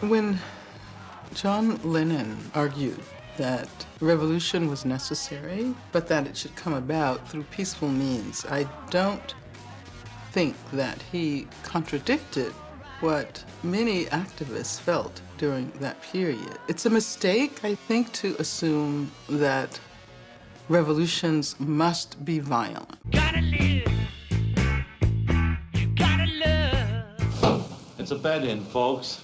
When John Lennon argued that revolution was necessary, but that it should come about through peaceful means, I don't think that he contradicted what many activists felt during that period. It's a mistake, I think, to assume that revolutions must be violent. Gotta live. You gotta love. It's a bed-in, folks.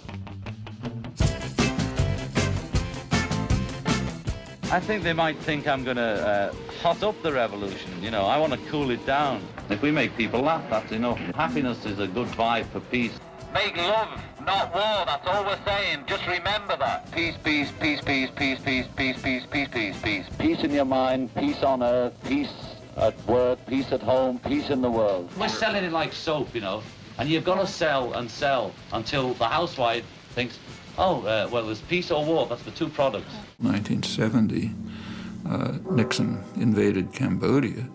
I think they might think I'm going to hot up the revolution. You know, I want to cool it down. If we make people laugh, that's enough. Happiness is a good vibe for peace. Make love, not war. That's all we're saying. Just remember that. Peace, peace, peace, peace, peace, peace, peace, peace, peace, peace, peace. Peace in your mind, peace on earth, peace at work, peace at home, peace in the world. We're selling it like soap, you know, and you've got to sell and sell until the housewife thinks, oh, well, there's peace or war. That's the two products. 1970, Nixon invaded Cambodia,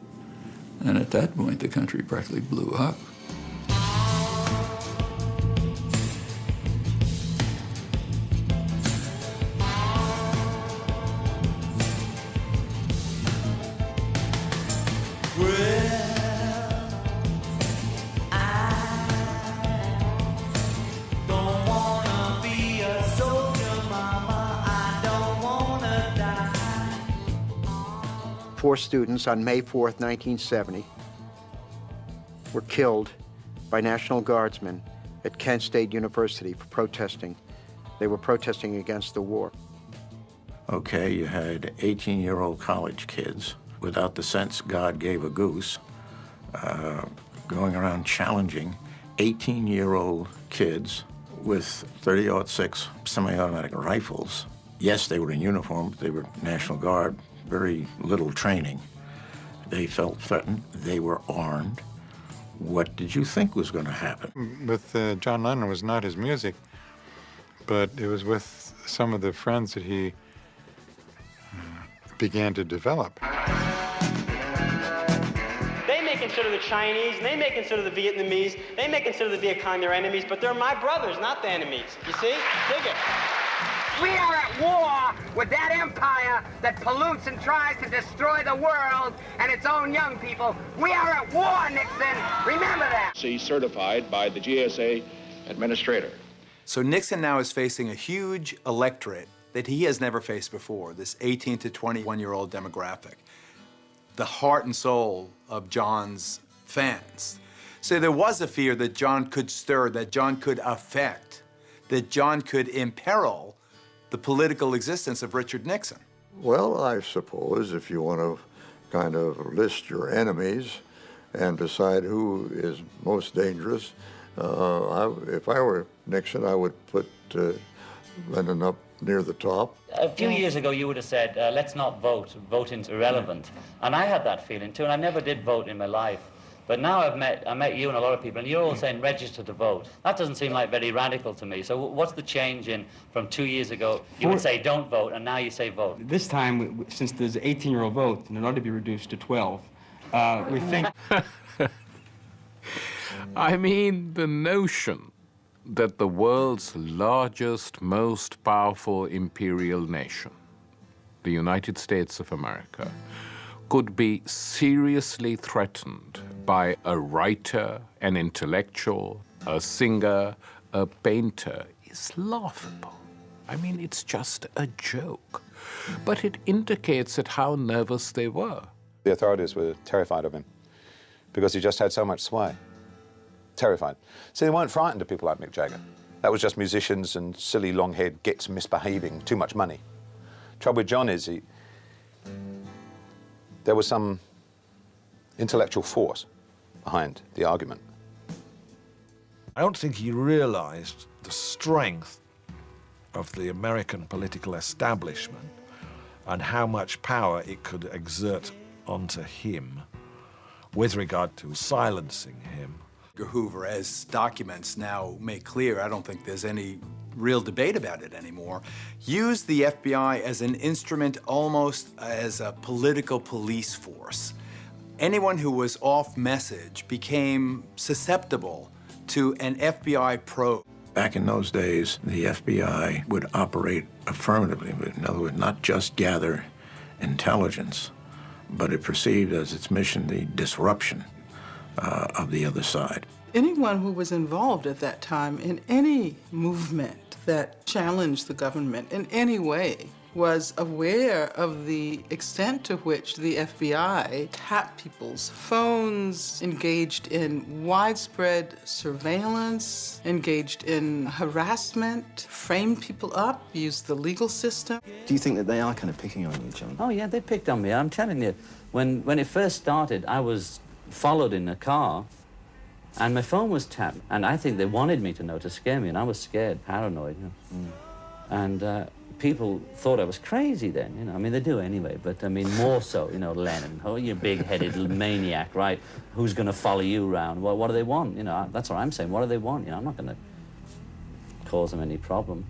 and at that point, the country practically blew up. Four students on May 4th, 1970, were killed by National Guardsmen at Kent State University for protesting. They were protesting against the war. Okay, you had 18-year-old college kids without the sense God gave a goose, going around challenging 18-year-old kids with .30-06 semi-automatic rifles. Yes, they were in uniform, they were National Guard, very little training. They felt threatened, they were armed. What did you think was going to happen? With John Lennon was not his music, but it was with some of the friends that he began to develop. They may consider the Chinese, and they may consider the Vietnamese, they may consider the Viet Cong their enemies, but they're my brothers, not the enemies. You see? Dig it. We are at war with that empire that pollutes and tries to destroy the world and its own young people. We are at war, Nixon. Remember that. He's certified by the GSA administrator. So Nixon now is facing a huge electorate that he has never faced before, this 18 to 21-year-old demographic, the heart and soul of John's fans. So there was a fear that John could stir, that John could affect, that John could imperil the political existence of Richard Nixon. Well, I suppose if you want to kind of list your enemies and decide who is most dangerous, if I were Nixon, I would put Lennon up near the top. A few years ago, you would have said, let's not vote. Voting's irrelevant. And I had that feeling too, and I never did vote in my life. But now I met you and a lot of people, and you're all saying register to vote. That doesn't seem like very radical to me. So what's the change in from 2 years ago? You would say don't vote, and now you say vote. This time, since there's an 18-year-old vote, and it ought to be reduced to 12, we think... I mean, the notion that the world's largest, most powerful imperial nation, the United States of America, could be seriously threatened by a writer, an intellectual, a singer, a painter is laughable. I mean, it's just a joke. But it indicates at how nervous they were. The authorities were terrified of him because he just had so much sway. Terrified. See, they weren't frightened of people like Mick Jagger. That was just musicians and silly long-haired gits misbehaving, too much money. Trouble with John is there was some intellectual force behind the argument. I don't think he realized the strength of the American political establishment and how much power it could exert onto him with regard to silencing him. Hoover, as documents now make clear, I don't think there's any real debate about it anymore, used the FBI as an instrument, almost as a political police force. Anyone who was off message became susceptible to an FBI probe. Back in those days, the FBI would operate affirmatively. In other words, not just gather intelligence, but it perceived as its mission the disruption of the other side. Anyone who was involved at that time in any movement that challenged the government in any way was aware of the extent to which the FBI tapped people's phones, engaged in widespread surveillance, engaged in harassment, framed people up, used the legal system. Do you think that they are kind of picking on you, John? Oh, yeah, they picked on me. I'm telling you, when it first started, I was followed in a car, and my phone was tapped, and I think they wanted me to know to scare me, and I was scared, paranoid, you know. And people thought I was crazy then, you know. I mean, they do anyway, but I mean, more so, you know, Lennon. Oh, you big-headed maniac, right? Who's going to follow you around? Well, what do they want? You know, that's what I'm saying. What do they want? You know, I'm not going to cause them any problem.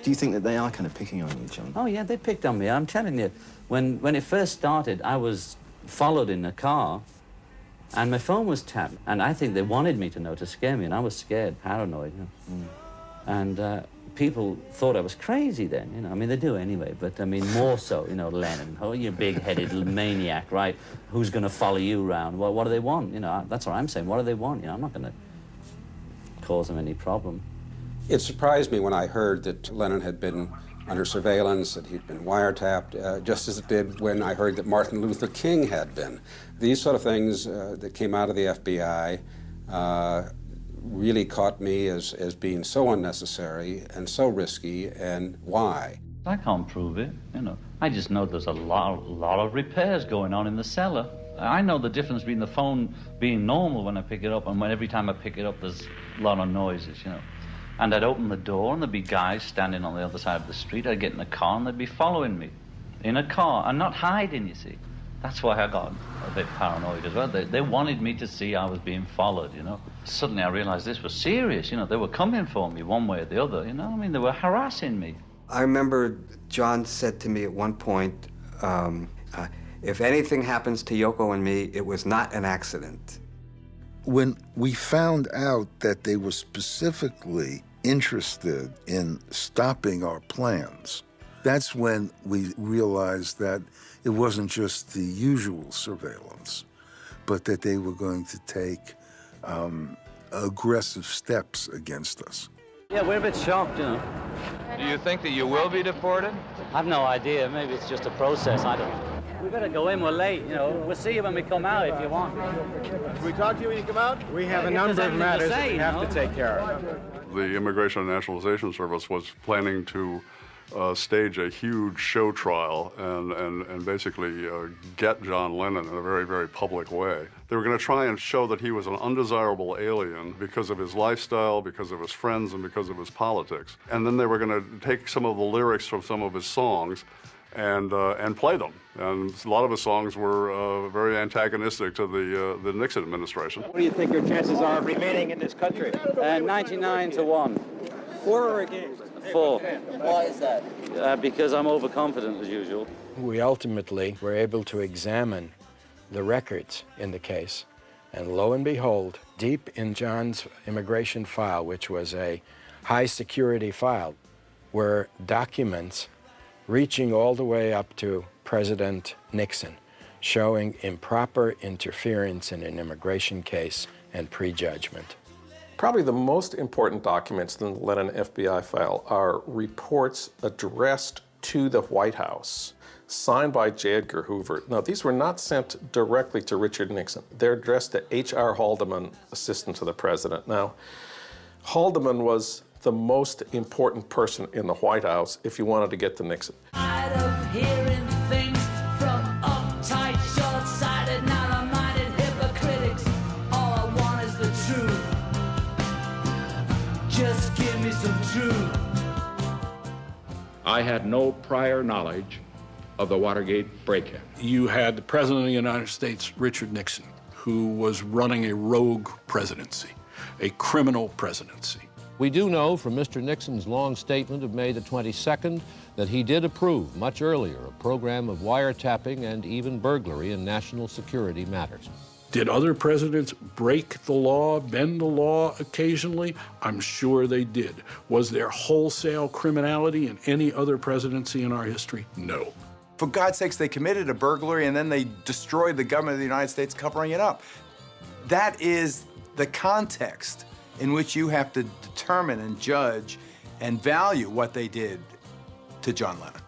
Do you think that they are kind of picking on you, John? Oh, yeah, they picked on me. I'm telling you, when it first started, I was followed in a car, and my phone was tapped, and I think they wanted me to know to scare me, and I was scared, paranoid, you know. And people thought I was crazy then, you know. I mean, they do anyway, but I mean, more so, you know, Lennon. Oh, you big-headed maniac, right? Who's going to follow you around? Well, what do they want? You know, that's what I'm saying. What do they want? You know, I'm not going to cause them any problem. It surprised me when I heard that Lennon had been under surveillance, that he'd been wiretapped, just as it did when I heard that Martin Luther King had been. These sort of things that came out of the FBI really caught me as being so unnecessary and so risky, and why? I can't prove it, you know. I just know there's a lot of repairs going on in the cellar. I know the difference between the phone being normal when I pick it up and when every time I pick it up there's a lot of noises, you know. And I'd open the door and there'd be guys standing on the other side of the street. I'd get in the car and they'd be following me in a car and not hiding, you see. That's why I got a bit paranoid as well. They wanted me to see I was being followed, you know. Suddenly I realized this was serious, you know. They were coming for me one way or the other, you know. I mean, they were harassing me. I remember John said to me at one point, if anything happens to Yoko and me, it was not an accident. When we found out that they were specifically interested in stopping our plans, that's when we realized that it wasn't just the usual surveillance, but that they were going to take aggressive steps against us. Yeah, we're a bit shocked, you know. Do you think that you will be deported? I've no idea. Maybe it's just a process. I don't know. We better go in. We're late, you know. We'll see you when we come out if you want. Can we talk to you when you come out? We have a number of matters that we have to take care of. The Immigration and Naturalization Service was planning to stage a huge show trial and basically get John Lennon in a very, very public way. They were going to try and show that he was an undesirable alien because of his lifestyle, because of his friends, and because of his politics. And then they were going to take some of the lyrics from some of his songs and play them. And a lot of his songs were very antagonistic to the Nixon administration. What do you think your chances are of remaining in this country? 99 to 1. For or against? 4. Why is that? Because I'm overconfident as usual. We ultimately were able to examine the records in the case. And lo and behold, deep in John's immigration file, which was a high security file, were documents reaching all the way up to President Nixon, showing improper interference in an immigration case and prejudgment. Probably the most important documents in the Lennon FBI file are reports addressed to the White House, signed by J. Edgar Hoover. Now, these were not sent directly to Richard Nixon. They're addressed to H.R. Haldeman, assistant to the president. Now, Haldeman was the most important person in the White House if you wanted to get to Nixon. Tired of hearing things from uptight, short-sighted, narrow-minded hypocritics. All I want is the truth. Just give me some truth. I had no prior knowledge of the Watergate break-in. You had the President of the United States, Richard Nixon, who was running a rogue presidency, a criminal presidency. We do know from Mr. Nixon's long statement of May the 22nd that he did approve, much earlier, a program of wiretapping and even burglary in national security matters. Did other presidents break the law, bend the law occasionally? I'm sure they did. Was there wholesale criminality in any other presidency in our history? No. For God's sakes, they committed a burglary and then they destroyed the government of the United States covering it up. That is the context in which you have to determine and judge and value what they did to John Lennon.